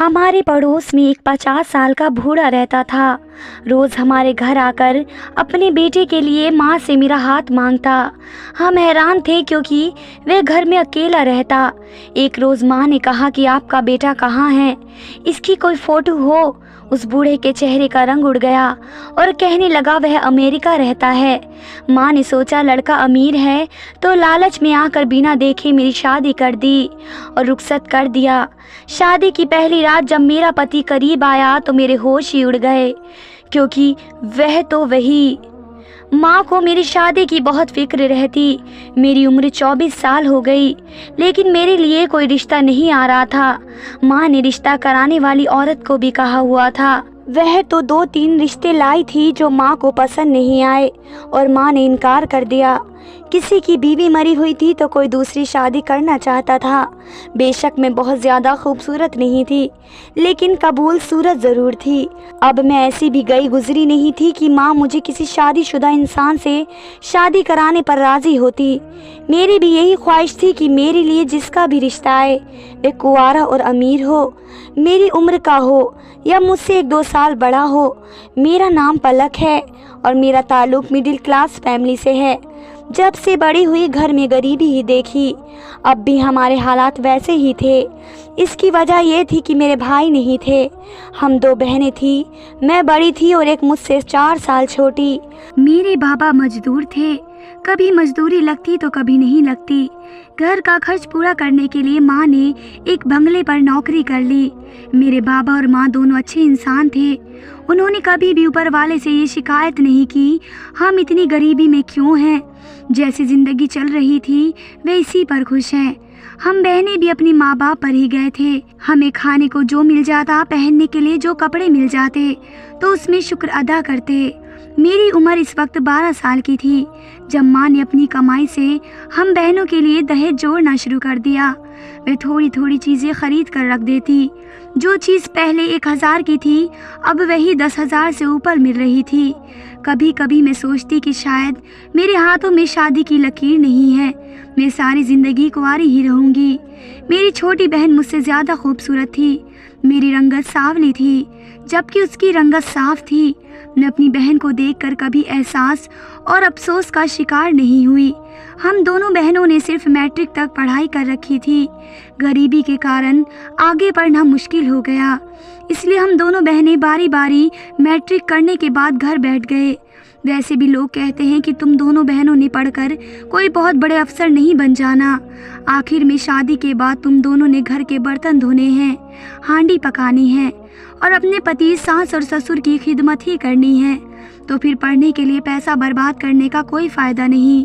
हमारे पड़ोस में एक 50 साल का बूढ़ा रहता था। रोज़ हमारे घर आकर अपने बेटे के लिए माँ से मेरा हाथ मांगता। हम हैरान थे क्योंकि वह घर में अकेला रहता। एक रोज़ माँ ने कहा कि आपका बेटा कहाँ है, इसकी कोई फ़ोटो हो। उस बूढ़े के चेहरे का रंग उड़ गया और कहने लगा वह अमेरिका रहता है। माँ ने सोचा लड़का अमीर है तो लालच में आकर बिना देखे मेरी शादी कर दी और रुखसत कर दिया। शादी की पहली रात जब मेरा पति करीब आया तो मेरे होश ही उड़ गए, क्योंकि वह तो वही। माँ को मेरी शादी की बहुत फिक्र रहती। मेरी उम्र 24 साल हो गई, लेकिन मेरे लिए कोई रिश्ता नहीं आ रहा था। माँ ने रिश्ता कराने वाली औरत को भी कहा हुआ था। वह तो 2-3 रिश्ते लाई थी जो माँ को पसंद नहीं आए और माँ ने इनकार कर दिया। किसी की बीवी मरी हुई थी तो कोई दूसरी शादी करना चाहता था। बेशक मैं बहुत ज़्यादा खूबसूरत नहीं थी, लेकिन कबूल सूरत ज़रूर थी। अब मैं ऐसी भी गई गुजरी नहीं थी कि माँ मुझे किसी शादीशुदा इंसान से शादी कराने पर राज़ी होती। मेरी भी यही ख्वाहिश थी कि मेरे लिए जिसका भी रिश्ता आए वह कुंवारा और अमीर हो, मेरी उम्र का हो या मुझसे 1-2 साल बड़ा हो। मेरा नाम पलक है और मेरा ताल्लुक़ मिडिल क्लास फैमिली से है। जब से बड़ी हुई घर में गरीबी ही देखी। अब भी हमारे हालात वैसे ही थे। इसकी वजह यह थी कि मेरे भाई नहीं थे। हम 2 बहनें थी, मैं बड़ी थी और एक मुझसे 4 साल छोटी। मेरे बाबा मजदूर थे, कभी मजदूरी लगती तो कभी नहीं लगती। घर का खर्च पूरा करने के लिए माँ ने एक बंगले पर नौकरी कर ली। मेरे बाबा और माँ दोनों अच्छे इंसान थे। उन्होंने कभी भी ऊपर वाले से ये शिकायत नहीं की हम इतनी गरीबी में क्यों हैं। जैसी ज़िंदगी चल रही थी वे इसी पर खुश हैं। हम बहनें भी अपने माँ बाप पर ही गए थे। हमें खाने को जो मिल जाता, पहनने के लिए जो कपड़े मिल जाते तो उसमें शुक्र अदा करते। मेरी उम्र इस वक्त 12 साल की थी जब माँ ने अपनी कमाई से हम बहनों के लिए दहेज जोड़ना शुरू कर दिया। वे थोड़ी थोड़ी चीज़ें खरीद कर रख देती। जो चीज़ पहले 1000 की थी अब वही 10,000 से ऊपर मिल रही थी। कभी कभी मैं सोचती कि शायद मेरे हाथों में शादी की लकीर नहीं है, मैं सारी ज़िंदगी कुंवारी ही रहूँगी। मेरी छोटी बहन मुझसे ज़्यादा खूबसूरत थी। मेरी रंगत सांवली थी जबकि उसकी रंगत साफ थी। मैं अपनी बहन को देखकर कभी एहसास और अफसोस का शिकार नहीं हुई। हम दोनों बहनों ने सिर्फ मैट्रिक तक पढ़ाई कर रखी थी। गरीबी के कारण आगे पढ़ना मुश्किल हो गया, इसलिए हम दोनों बहनें बारी बारी मैट्रिक करने के बाद घर बैठ गए। वैसे भी लोग कहते हैं कि तुम दोनों बहनों ने पढ़कर कोई बहुत बड़े अफसर नहीं बन जाना। आखिर में शादी के बाद तुम दोनों ने घर के बर्तन धोने हैं, हांडी पकानी है और अपने पति, सास और ससुर की खिदमत ही करनी है। तो फिर पढ़ने के लिए पैसा बर्बाद करने का कोई फ़ायदा नहीं।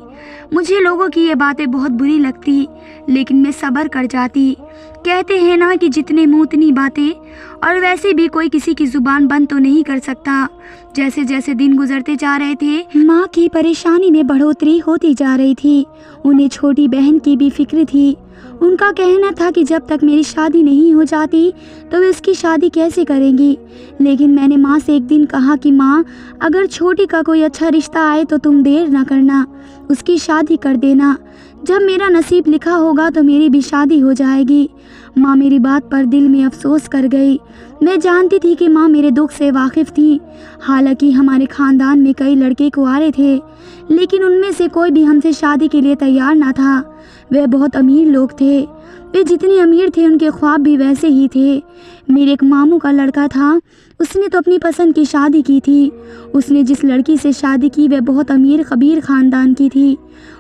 मुझे लोगों की ये बातें बहुत बुरी लगती, लेकिन मैं सब्र कर जाती। कहते हैं ना कि जितने मुँह उतनी बातें, और वैसे भी कोई किसी की ज़ुबान बंद तो नहीं कर सकता। जैसे जैसे दिन गुजरते जा रहे थे माँ की परेशानी में बढ़ोतरी होती जा रही थी। उन्हें छोटी बहन की भी फिक्र थी। उनका कहना था कि जब तक मेरी शादी नहीं हो जाती तो वे उसकी शादी कैसे करेंगी। लेकिन मैंने माँ से एक दिन कहा कि माँ, अगर छोटी का कोई अच्छा रिश्ता आए तो तुम देर ना करना, उसकी शादी कर देना। जब मेरा नसीब लिखा होगा तो मेरी भी शादी हो जाएगी। माँ मेरी बात पर दिल में अफसोस कर गई। मैं जानती थी कि माँ मेरे दुख से वाकिफ़ थी। हालांकि हमारे ख़ानदान में कई लड़के कुंवारे थे, लेकिन उनमें से कोई भी हमसे शादी के लिए तैयार ना था। वे बहुत अमीर लोग थे। वे जितने अमीर थे उनके ख्वाब भी वैसे ही थे। मेरे एक मामू का लड़का था, उसने तो अपनी पसंद की शादी की थी। उसने जिस लड़की से शादी की वह बहुत अमीर कबीर ख़ानदान की थी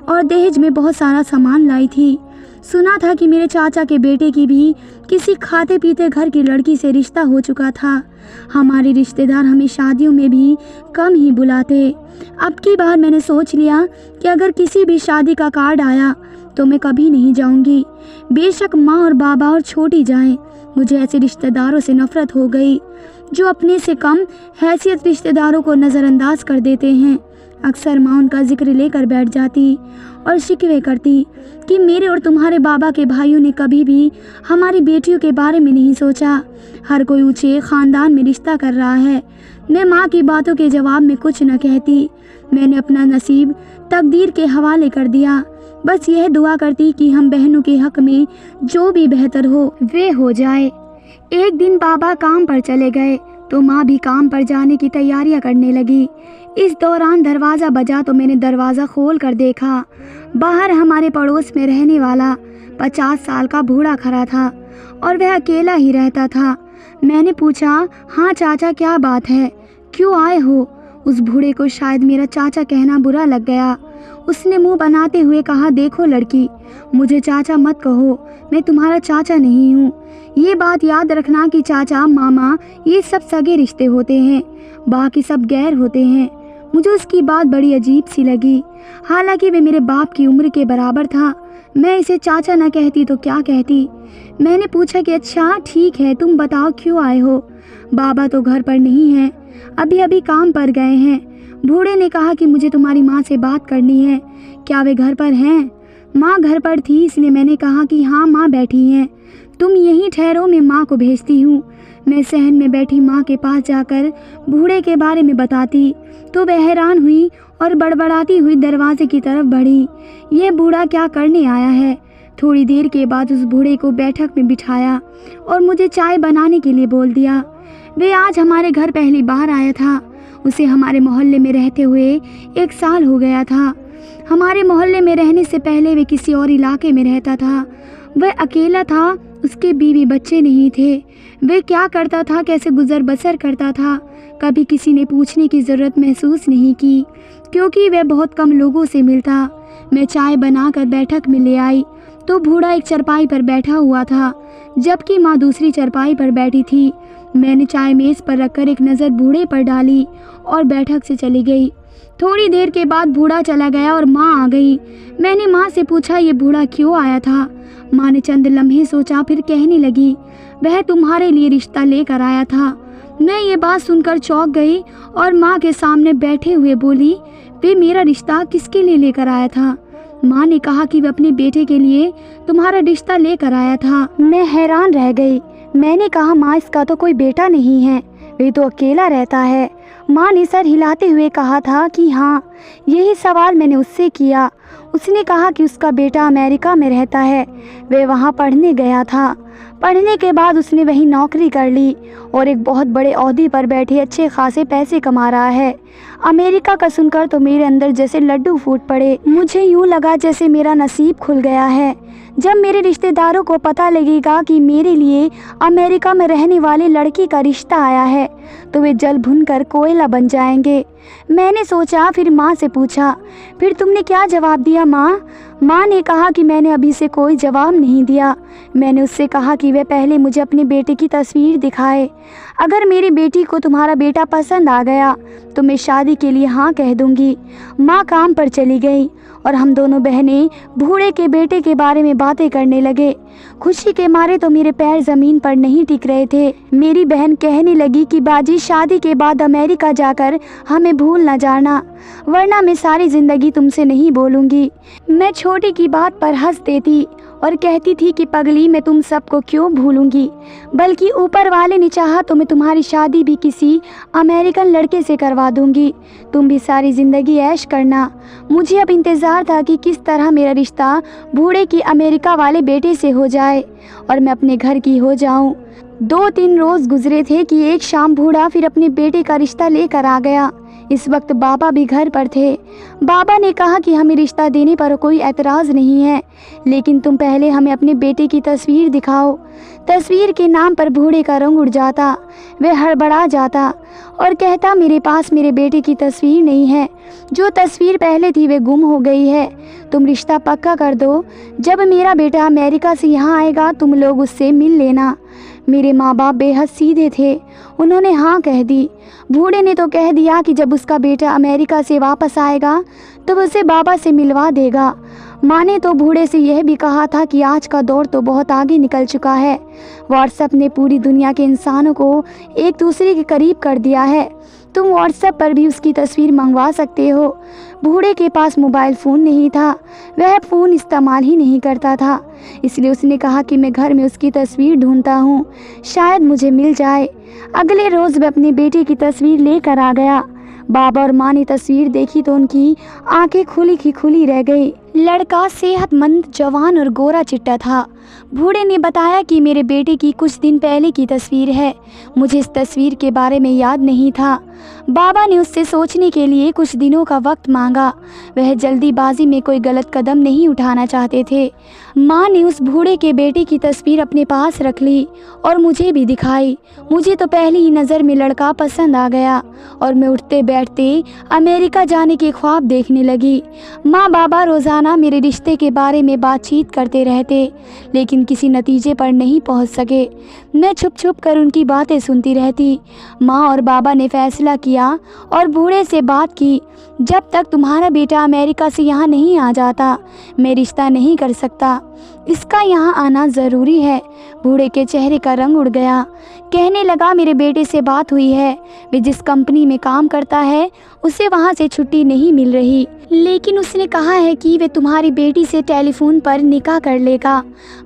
और दहेज में बहुत सारा सामान लाई थी। सुना था कि मेरे चाचा के बेटे की भी किसी खाते पीते घर की लड़की से रिश्ता हो चुका था। हमारे रिश्तेदार हमें शादियों में भी कम ही बुलाते। अब की बार मैंने सोच लिया कि अगर किसी भी शादी का कार्ड आया तो मैं कभी नहीं जाऊंगी। बेशक माँ और बाबा और छोटी जाएं। मुझे ऐसे रिश्तेदारों से नफरत हो गई जो अपने से कम हैसियत रिश्तेदारों को नज़रअंदाज कर देते हैं। अक्सर माँ उनका जिक्र लेकर बैठ जाती और शिकवे करती कि मेरे और तुम्हारे बाबा के भाइयों ने कभी भी हमारी बेटियों के बारे में नहीं सोचा। हर कोई ऊंचे ख़ानदान में रिश्ता कर रहा है। मैं माँ की बातों के जवाब में कुछ न कहती। मैंने अपना नसीब तकदीर के हवाले कर दिया। बस यह दुआ करती कि हम बहनों के हक में जो भी बेहतर हो वे हो जाए। एक दिन बाबा काम पर चले गए तो माँ भी काम पर जाने की तैयारियां करने लगी। इस दौरान दरवाज़ा बजा तो मैंने दरवाज़ा खोल कर देखा। बाहर हमारे पड़ोस में रहने वाला 50 साल का बूढ़ा खड़ा था और वह अकेला ही रहता था। मैंने पूछा, हाँ चाचा, क्या बात है, क्यों आए हो? उस बूढ़े को शायद मेरा चाचा कहना बुरा लग गया। उसने मुंह बनाते हुए कहा, देखो लड़की, मुझे चाचा मत कहो, मैं तुम्हारा चाचा नहीं हूँ। ये बात याद रखना कि चाचा, मामा ये सब सगे रिश्ते होते हैं, बाकी सब गैर होते हैं। मुझे उसकी बात बड़ी अजीब सी लगी। हालांकि वे मेरे बाप की उम्र के बराबर था। मैं इसे चाचा न कहती तो क्या कहती। मैंने पूछा कि अच्छा ठीक है, तुम बताओ क्यों आए हो? बाबा तो घर पर नहीं हैं, अभी अभी काम पर गए हैं। बूढ़े ने कहा कि मुझे तुम्हारी माँ से बात करनी है, क्या वे घर पर हैं? माँ घर पर थी, इसलिए मैंने कहा कि हाँ माँ बैठी हैं, तुम यहीं ठहरो, मैं माँ को भेजती हूँ। मैं सहन में बैठी माँ के पास जाकर बूढ़े के बारे में बताती तो वह हैरान हुई और बड़बड़ाती हुई दरवाजे की तरफ बढ़ी। यह बूढ़ा क्या करने आया है? थोड़ी देर के बाद उस बूढ़े को बैठक में बिठाया और मुझे चाय बनाने के लिए बोल दिया। वे आज हमारे घर पहली बार आया था। उसे हमारे मोहल्ले में रहते हुए 1 साल हो गया था। हमारे मोहल्ले में रहने से पहले वे किसी और इलाके में रहता था। वह अकेला था, उसके बीवी बच्चे नहीं थे। वे क्या करता था, कैसे गुजर बसर करता था, कभी किसी ने पूछने की ज़रूरत महसूस नहीं की, क्योंकि वह बहुत कम लोगों से मिलता। मैं चाय बनाकर बैठक में ले आई तो बूढ़ा एक चारपाई पर बैठा हुआ था, जबकि माँ दूसरी चारपाई पर बैठी थी। मैंने चाय मेज़ पर रखकर एक नज़र बूढ़े पर डाली और बैठक से चली गई। थोड़ी देर के बाद बूढ़ा चला गया और माँ आ गई। मैंने माँ से पूछा, ये बूढ़ा क्यों आया था? माँ ने चंद लम्हे सोचा, फिर कहने लगी, वह तुम्हारे लिए रिश्ता लेकर आया था। मैं ये बात सुनकर चौंक गई और माँ के सामने बैठे हुए बोली, वे मेरा रिश्ता किसके लिए लेकर आया था? माँ ने कहा कि वह अपने बेटे के लिए तुम्हारा रिश्ता लेकर आया था। मैं हैरान रह गई। मैंने कहा, माँ इसका तो कोई बेटा नहीं है, वे तो अकेला रहता है। माँ ने सर हिलाते हुए कहा था कि हाँ, यही सवाल मैंने उससे किया। उसने कहा कि उसका बेटा अमेरिका में रहता है, वे वहाँ पढ़ने गया था। पढ़ने के बाद उसने वहीं नौकरी कर ली और एक बहुत बड़े ओहदे पर बैठे अच्छे खासे पैसे कमा रहा है। अमेरिका का सुनकर तो मेरे अंदर जैसे लड्डू फूट पड़े। मुझे यूँ लगा जैसे मेरा नसीब खुल गया है। जब मेरे रिश्तेदारों को पता लगेगा कि मेरे लिए अमेरिका में रहने वाली लड़की का रिश्ता आया है तो वे जल भुनकर कोयला बन जाएंगे। मैंने सोचा, फिर माँ से पूछा, फिर तुमने क्या जवाब दिया माँ? माँ ने कहा कि मैंने अभी से कोई जवाब नहीं दिया। मैंने उससे कहा कि वह पहले मुझे अपने बेटे की तस्वीर दिखाए। अगर मेरी बेटी को तुम्हारा बेटा पसंद आ गया तो मैं शादी के लिए हाँ कह दूंगी। माँ काम पर चली गई और हम दोनों बहनें बूढ़े के बेटे के बारे में बातें करने लगे। खुशी के मारे तो मेरे पैर ज़मीन पर नहीं टिक रहे थे। मेरी बहन कहने लगी कि बाजी, शादी के बाद अमेरिका जाकर हमें भूल न जाना, वरना मैं सारी ज़िंदगी तुमसे नहीं बोलूँगी। मैं छोटी की बात पर हंस देती और कहती थी कि पगली, मैं तुम सबको क्यों भूलूंगी, बल्कि ऊपर वाले ने चाहा तो मैं तुम्हारी शादी भी किसी अमेरिकन लड़के से करवा दूंगी। तुम भी सारी ज़िंदगी ऐश करना। मुझे अब इंतज़ार था कि किस तरह मेरा रिश्ता बूढ़े की अमेरिका वाले बेटे से हो जाए और मैं अपने घर की हो जाऊं। 2-3 रोज़ गुजरे थे कि एक शाम बूढ़ा फिर अपने बेटे का रिश्ता लेकर आ गया। इस वक्त बाबा भी घर पर थे। बाबा ने कहा कि हमें रिश्ता देने पर कोई एतराज़ नहीं है, लेकिन तुम पहले हमें अपने बेटे की तस्वीर दिखाओ। तस्वीर के नाम पर बूढ़े का रंग उड़ जाता। वह हड़बड़ा जाता और कहता, मेरे पास मेरे बेटे की तस्वीर नहीं है, जो तस्वीर पहले थी वे गुम हो गई है। तुम रिश्ता पक्का कर दो। जब मेरा बेटा अमेरिका से यहाँ आएगा तुम लोग उससे मिल लेना। मेरे माँ बाप बेहद सीधे थे, उन्होंने हाँ कह दी। बूढ़े ने तो कह दिया कि जब उसका बेटा अमेरिका से वापस आएगा तो उसे बाबा से मिलवा देगा। माँ ने तो बूढ़े से यह भी कहा था कि आज का दौर तो बहुत आगे निकल चुका है। व्हाट्सएप ने पूरी दुनिया के इंसानों को एक दूसरे के करीब कर दिया है। तुम व्हाट्सएप पर भी उसकी तस्वीर मंगवा सकते हो। बूढ़े के पास मोबाइल फ़ोन नहीं था, वह फ़ोन इस्तेमाल ही नहीं करता था, इसलिए उसने कहा कि मैं घर में उसकी तस्वीर ढूंढता हूँ, शायद मुझे मिल जाए। अगले रोज़ वह अपने बेटे की तस्वीर लेकर आ गया। बाबा और माँ ने तस्वीर देखी तो उनकी आंखें खुली की खुली रह गई। लड़का सेहतमंद, जवान और गोरा चिट्टा था। बूढ़े ने बताया कि मेरे बेटे की कुछ दिन पहले की तस्वीर है। मुझे इस तस्वीर के बारे में याद नहीं था। बाबा ने उससे सोचने के लिए कुछ दिनों का वक्त मांगा। वह जल्दीबाजी में कोई गलत कदम नहीं उठाना चाहते थे। माँ ने उस बूढ़े के बेटे की तस्वीर अपने पास रख ली और मुझे भी दिखाई। मुझे तो पहली ही नज़र में लड़का पसंद आ गया और मैं उठते बैठते अमेरिका जाने के ख्वाब देखने लगी। माँ बाबा रोज़ाना मेरे रिश्ते के बारे में बातचीत करते रहते, लेकिन किसी नतीजे पर नहीं पहुँच सके। मैं छुप छुप कर उनकी बातें सुनती रहती। माँ और बाबा ने फैसला किया और बूढ़े से बात की, जब तक तुम्हारा बेटा अमेरिका से यहाँ नहीं आ जाता मैं रिश्ता नहीं कर सकता। इसका यहाँ आना ज़रूरी है। बूढ़े के चेहरे का रंग उड़ गया। कहने लगा, मेरे बेटे से बात हुई है। वे जिस कंपनी में काम करता है उसे वहाँ से छुट्टी नहीं मिल रही, लेकिन उसने कहा है कि वे तुम्हारी बेटी से टेलीफोन पर निकाह कर लेगा।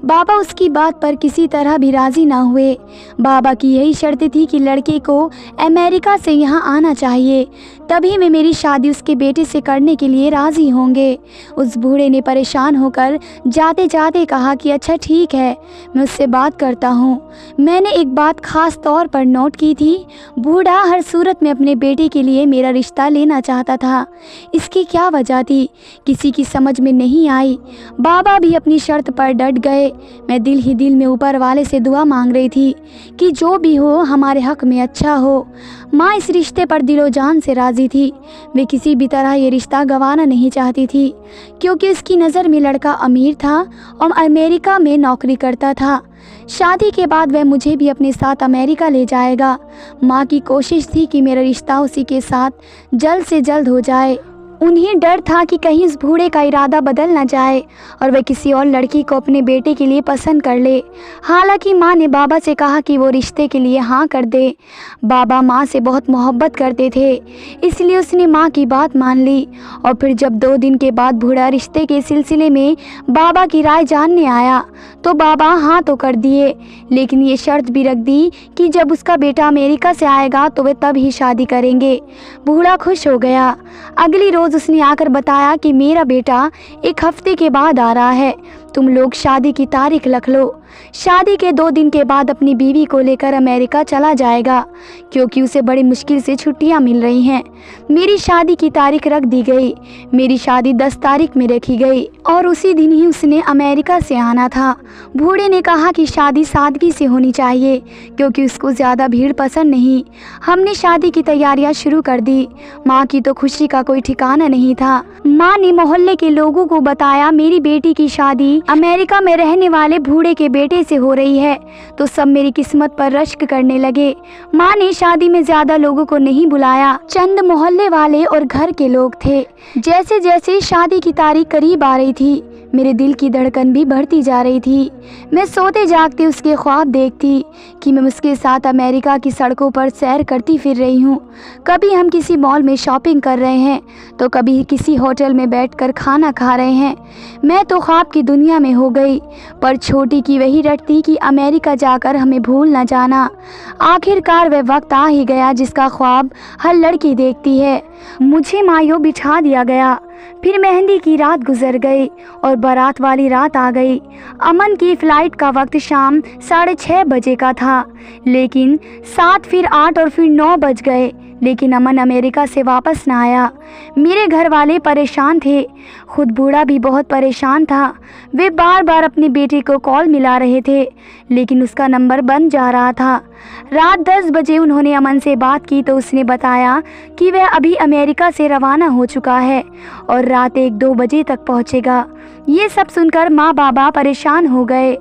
बाबा उसकी बात पर किसी तरह भी राज़ी ना हुए। बाबा की यही शर्त थी कि लड़के को अमेरिका से यहाँ आना चाहिए, तभी वे मेरी शादी उसके बेटे से करने के लिए राज़ी होंगे। उस बूढ़े ने परेशान होकर जाते जाते कहा कि अच्छा ठीक है, मैं उससे बात करता हूँ। मैंने एक बात ख़ास तौर पर नोट की थी, बूढ़ा हर सूरत में अपने बेटे के लिए मेरा रिश्ता लेना चाहता था। इसकी क्या वजह थी, किसी की समझ में नहीं आई। बाबा भी अपनी शर्त पर डट गए। मैं दिल ही दिल में ऊपर वाले से दुआ मांग रही थी कि जो भी हो हमारे हक़ में अच्छा हो। माँ इस रिश्ते पर दिलो जान से राज़ी थी। वे किसी भी तरह ये रिश्ता गंवाना नहीं चाहती थी, क्योंकि उसकी नज़र में लड़का अमीर था और अमेरिका में नौकरी करता था। शादी के बाद वह मुझे भी अपने साथ अमेरिका ले जाएगा। माँ की कोशिश थी कि मेरा रिश्ता उसी के साथ जल्द से जल्द हो जाए। उन्हें डर था कि कहीं इस बूढ़े का इरादा बदल न जाए और वह किसी और लड़की को अपने बेटे के लिए पसंद कर ले। हालांकि माँ ने बाबा से कहा कि वो रिश्ते के लिए हाँ कर दे। बाबा माँ से बहुत मोहब्बत करते थे, इसलिए उसने माँ की बात मान ली। और फिर जब 2 दिन के बाद बूढ़ा रिश्ते के सिलसिले में बाबा की राय जानने आया तो बाबा हाँ तो कर दिए, लेकिन ये शर्त भी रख दी कि जब उसका बेटा अमेरिका से आएगा तो वे तब ही शादी करेंगे। बूढ़ा खुश हो गया। अगली रोज़ उसने आकर बताया कि मेरा बेटा 1 हफ्ते के बाद आ रहा है, तुम लोग शादी की तारीख रख लो। शादी के 2 दिन के बाद अपनी बीवी को लेकर अमेरिका चला जाएगा, क्योंकि उसे बड़ी मुश्किल से छुट्टियां मिल रही हैं। मेरी शादी की तारीख रख दी गई। मेरी शादी 10 तारीख में रखी गई और उसी दिन ही उसने अमेरिका से आना था। बूढ़े ने कहा कि शादी सादगी से होनी चाहिए, क्योंकि उसको ज़्यादा भीड़ पसंद नहीं। हमने शादी की तैयारियां शुरू कर दी। माँ की तो खुशी का कोई ठिकाना नहीं था। माँ ने मोहल्ले के लोगों को बताया मेरी बेटी की शादी अमेरिका में रहने वाले बूढ़े के बेटे से हो रही है, तो सब मेरी किस्मत पर रश्क करने लगे। माँ ने शादी में ज्यादा लोगों को नहीं बुलाया, चंद मोहल्ले वाले और घर के लोग थे। जैसे जैसे शादी की तारीख करीब आ रही थी, मेरे दिल की धड़कन भी बढ़ती जा रही थी। मैं सोते जागते उसके ख्वाब देखती कि मैं उसके साथ अमेरिका की सड़कों पर सैर करती फिर रही हूँ। कभी हम किसी मॉल में शॉपिंग कर रहे हैं, तो कभी किसी होटल में बैठकर खाना खा रहे हैं। मैं तो ख्वाब की दुनिया में हो गई, पर छोटी की वही रटती कि अमेरिका जाकर हमें भूल न जाना। आखिरकार वह वक्त आ ही गया जिसका ख्वाब हर लड़की देखती है। मुझे मायूं बिछा दिया गया। फिर मेहंदी की रात गुजर गई और बारात वाली रात आ गई। अमन की फ़्लाइट का वक्त शाम 6:30 बजे का था, लेकिन 7 फिर 8 और फिर 9 बज गए, लेकिन अमन अमेरिका से वापस ना आया। मेरे घर वाले परेशान थे, खुद बूढ़ा भी बहुत परेशान था। वे बार बार अपने बेटे को कॉल मिला रहे थे, लेकिन उसका नंबर बंद जा रहा था। रात 10 बजे उन्होंने अमन से बात की तो उसने बताया कि वह अभी अमेरिका से रवाना हो चुका है और रात 1-2 बजे तक पहुंचेगा। ये सब सुनकर माँ बाबा परेशान हो गए।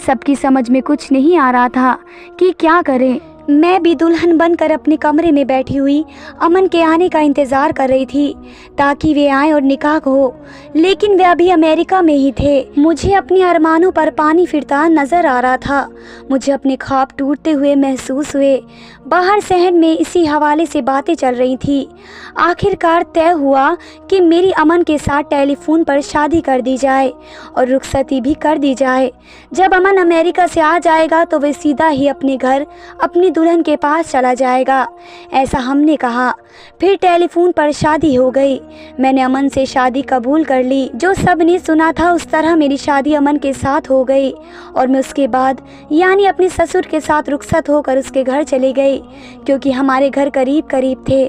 सबकी समझ में कुछ नहीं आ रहा था कि क्या करें। मैं भी दुल्हन बनकर अपने कमरे में बैठी हुई अमन के आने का इंतज़ार कर रही थी ताकि वे आए और निकाह हो, लेकिन वे अभी अमेरिका में ही थे। मुझे अपने अरमानों पर पानी फिरता नज़र आ रहा था। मुझे अपने ख्वाब टूटते हुए महसूस हुए। बाहर शहर में इसी हवाले से बातें चल रही थी। आखिरकार तय हुआ कि मेरी अमन के साथ टेलीफोन पर शादी कर दी जाए और रुखसती भी कर दी जाए। जब अमन अमेरिका से आ जाएगा तो वे सीधा ही अपने घर अपनी दुल्हन के पास चला जाएगा, ऐसा हमने कहा। फिर टेलीफोन पर शादी हो गई। मैंने अमन से शादी कबूल कर ली। जो सब ने सुना था उस तरह मेरी शादी अमन के साथ हो गई और मैं उसके बाद यानी अपने ससुर के साथ रुखसत होकर उसके घर चली गई। क्योंकि हमारे घर करीब करीब थे,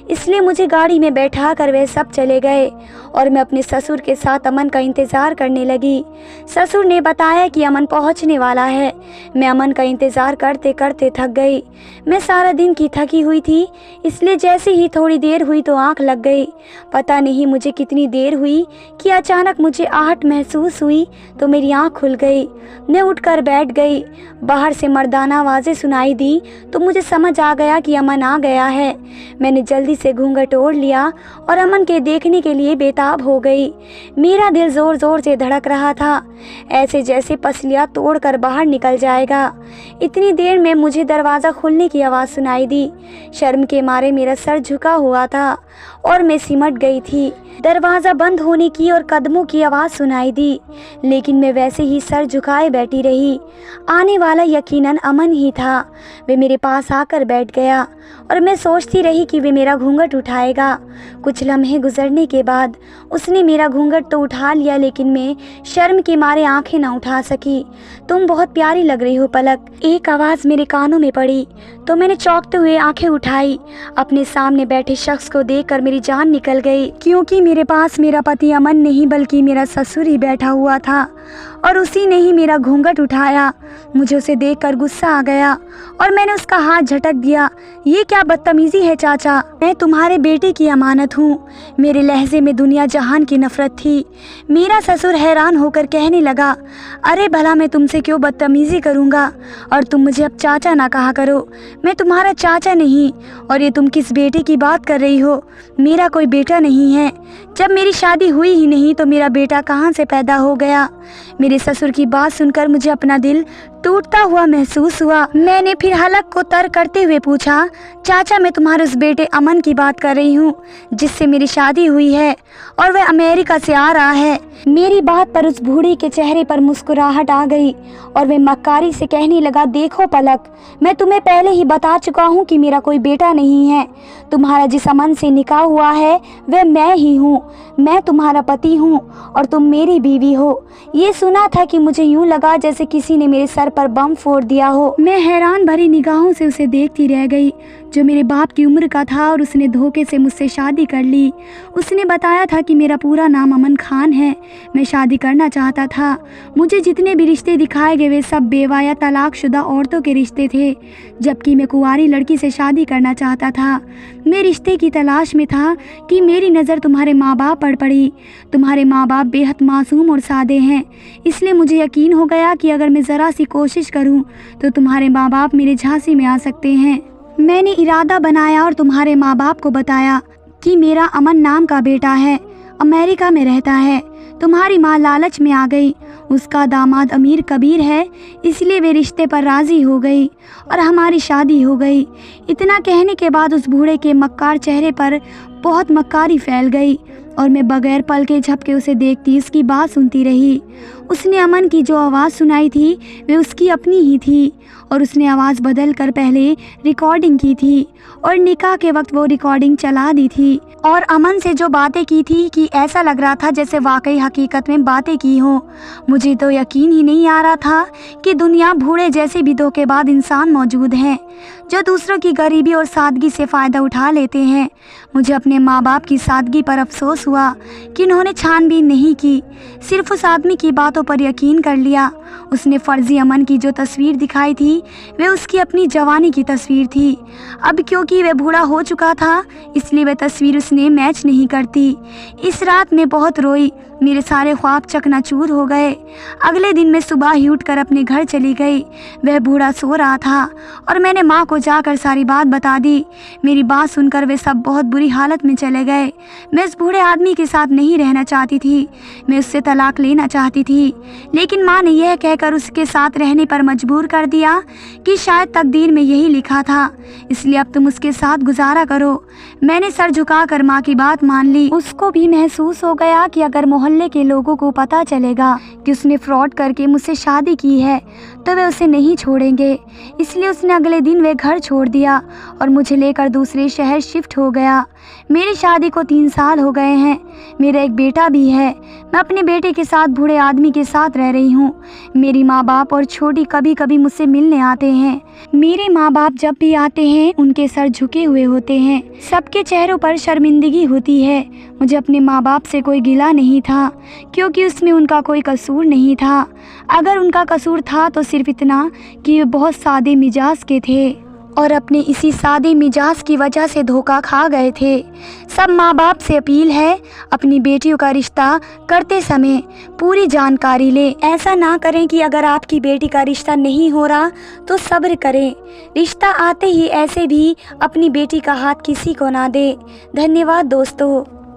इसलिए मुझे गाड़ी में बैठा कर वे सब चले गए और मैं अपने ससुर के साथ अमन का इंतज़ार करने लगी। ससुर ने बताया कि अमन पहुंचने वाला है। मैं अमन का इंतज़ार करते करते थक गई। मैं सारा दिन की थकी हुई थी, इसलिए जैसे ही थोड़ी देर हुई तो आंख लग गई। पता नहीं मुझे कितनी देर हुई कि अचानक मुझे आहट महसूस हुई तो मेरी आंख खुल गई। मैं उठकर बैठ गई। बाहर से मर्दाना आवाज़ें सुनाई दी तो मुझे समझ आ गया कि अमन आ गया है। मैंने जल्दी से घूंघट ओढ़ लिया और अमन के देखने के लिए बेताब हो गई। मेरा दिल ज़ोर ज़ोर से धड़क रहा था, ऐसे जैसे पसलियाँ तोड़कर बाहर निकल जाएगा। इतनी देर में मुझे दरवाज़ा खुलने की आवाज़ सुनाई दी। शर्म के मारे मेरा सर झुका हुआ था और मैं सिमट गई थी। दरवाज़ा बंद होने की और कदमों की आवाज़ सुनाई दी, लेकिन मैं वैसे ही सर झुकाए बैठी रही। आने वाला यकीनन अमन ही था। वे मेरे पास आकर बैठ गया और मैं सोचती रही कि वे मेरा घूंघट उठाएगा। कुछ लम्हे गुजरने के बाद उसने मेरा घूंघट तो उठा लिया, लेकिन मैं शर्म के मारे आंखें न उठा सकी। तुम बहुत प्यारी लग रही हो पलक, एक आवाज़ मेरे कानों में पड़ी तो मैंने चौंकते हुए आंखें उठाई। अपने सामने बैठे शख्स को देखकर मेरी जान निकल गई, क्योंकि मेरे पास मेरा पति अमन नहीं बल्कि मेरा ससुर ही बैठा हुआ था और उसी ने ही मेरा घूंघट उठाया। मुझे उसे देखकर गुस्सा आ गया और मैंने उसका हाथ झटक दिया। ये क्या बदतमीजी है चाचा, मैं तुम्हारे बेटे की अमानत हूँ। मेरे लहजे में दुनिया जहान की नफरत थी। मेरा ससुर हैरान होकर कहने लगा, अरे भला मैं तुमसे क्यों बदतमीजी करूँगा, और तुम मुझे अब चाचा ना कहा करो। मैं तुम्हारा चाचा नहीं। और ये तुम किस बेटे की बात कर रही हो? मेरा कोई बेटा नहीं है। जब मेरी शादी हुई ही नहीं तो मेरा बेटा कहाँ से पैदा हो गया? मेरे ससुर की बात सुनकर मुझे अपना दिल टूटता हुआ महसूस हुआ। मैंने फिर हलक को तर करते हुए पूछा, चाचा मैं तुम्हारे उस बेटे अमन की बात कर रही हूँ जिससे मेरी शादी हुई है और वह अमेरिका से आ रहा है। मेरी बात पर उस बूढ़ी के चेहरे पर मुस्कुराहट आ गई और वह मक्कारी से कहने लगा, देखो पलक, मैं तुम्हें पहले ही बता चुका हूँ कि मेरा कोई बेटा नहीं है। तुम्हारा जिस अमन से निकाह हुआ है वह मैं ही हूँ। मैं तुम्हारा पति हूँ और तुम मेरी बीवी हो। ये सुना था कि मुझे यूं लगा जैसे किसी ने मेरे सर पर बम फोड़ दिया हो। मैं हैरान भरी निगाहों से उसे देखती रह गई, जो मेरे बाप की उम्र का था, और उसने धोखे से मुझसे शादी कर ली। उसने बताया था कि मेरा पूरा नाम अमन खान है। मैं शादी करना चाहता था। मुझे जितने भी रिश्ते दिखाए गए वे सब बेवा या तलाकशुदा औरतों के रिश्ते थे, जबकि मैं कुंवारी लड़की से शादी करना चाहता था। मैं रिश्ते की तलाश में था कि मेरी नज़र तुम्हारे माँ बाप पर पड़ी। तुम्हारे माँ बाप बेहद मासूम और सादे हैं, इसलिए मुझे यकीन हो गया कि अगर मैं ज़रा सी कोशिश करूं तो तुम्हारे माँ बाप मेरे झांसे में आ सकते हैं। मैंने इरादा बनाया और तुम्हारे माँ बाप को बताया कि मेरा अमन नाम का बेटा है, अमेरिका में रहता है। तुम्हारी माँ लालच में आ गई। उसका दामाद अमीर कबीर है, इसलिए वे रिश्ते पर राज़ी हो गई और हमारी शादी हो गई। इतना कहने के बाद उस बूढ़े के मक्कार चेहरे पर बहुत मक्कारी फैल गई और मैं बगैर पल के झपके उसे देखती उसकी बात सुनती रही। उसने अमन की जो आवाज़ सुनाई थी वे उसकी अपनी ही थी और उसने आवाज़ बदल कर पहले रिकॉर्डिंग की थी और निकाह के वक्त वो रिकॉर्डिंग चला दी थी। और अमन से जो बातें की थी कि ऐसा लग रहा था जैसे वाकई हकीकत में बातें की हों। मुझे तो यकीन ही नहीं आ रहा था कि दुनिया भूड़े जैसे भी धोखेबाज इंसान मौजूद हैं जो दूसरों की गरीबी और सादगी से फ़ायदा उठा लेते हैं। मुझे अपने माँ बाप की सादगी पर अफसोस हुआ कि उन्होंने छानबीन नहीं की, सिर्फ उस आदमी की बातों पर यकीन कर लिया। उसने फर्जी अमन की जो तस्वीर दिखाई थी वे उसकी अपनी जवानी की तस्वीर थी। अब क्योंकि वह बूढ़ा हो चुका था इसलिए वह तस्वीर उसने मैच नहीं करती। इस रात में बहुत रोई, मेरे सारे ख्वाब चकनाचूर हो गए। अगले दिन मैं सुबह ही उठकर अपने घर चली गई। वह बूढ़ा सो रहा था और मैंने माँ को जाकर सारी बात बता दी। मेरी बात सुनकर वे सब बहुत बुरी हालत में चले गए। मैं इस बूढ़े आदमी के साथ नहीं रहना चाहती थी, मैं उससे तलाक लेना चाहती थी, लेकिन माँ ने यह कहकर उसके साथ रहने पर मजबूर कर दिया कि शायद तकदीर में यही लिखा था, इसलिए अब तुम उसके साथ गुजारा करो। मैंने सर झुकाकर माँ की बात मान ली। उसको भी महसूस हो गया कि अगर मोहल्ले के लोगों को पता चलेगा कि उसने फ्रॉड करके मुझसे शादी की है तो वे उसे नहीं छोड़ेंगे। इसलिए उसने अगले दिन वे घर छोड़ दिया और मुझे लेकर दूसरे शहर शिफ्ट हो गया। मेरी शादी को 3 साल हो गए हैं। मेरा एक बेटा भी है। मैं अपने बेटे के साथ बूढ़े आदमी के साथ रह रही हूँ। मेरी माँ बाप और छोटी कभी कभी मुझसे मिलने आते हैं। मेरे माँ बाप जब भी आते हैं उनके सर झुके हुए होते हैं। सबके चेहरों पर शर्मिंदगी होती है। मुझे अपने माँ बाप से कोई गिला नहीं था, क्योंकि उसमें उनका कोई कसूर नहीं था। अगर उनका कसूर था तो सिर्फ इतना कि वे बहुत सादे मिजाज के थे और अपने इसी सादे मिजाज की वजह से धोखा खा गए थे। सब माँ बाप से अपील है, अपनी बेटियों का रिश्ता करते समय पूरी जानकारी लें। ऐसा ना करें कि अगर आपकी बेटी का रिश्ता नहीं हो रहा तो सब्र करें। रिश्ता आते ही ऐसे भी अपनी बेटी का हाथ किसी को ना दे। धन्यवाद दोस्तों।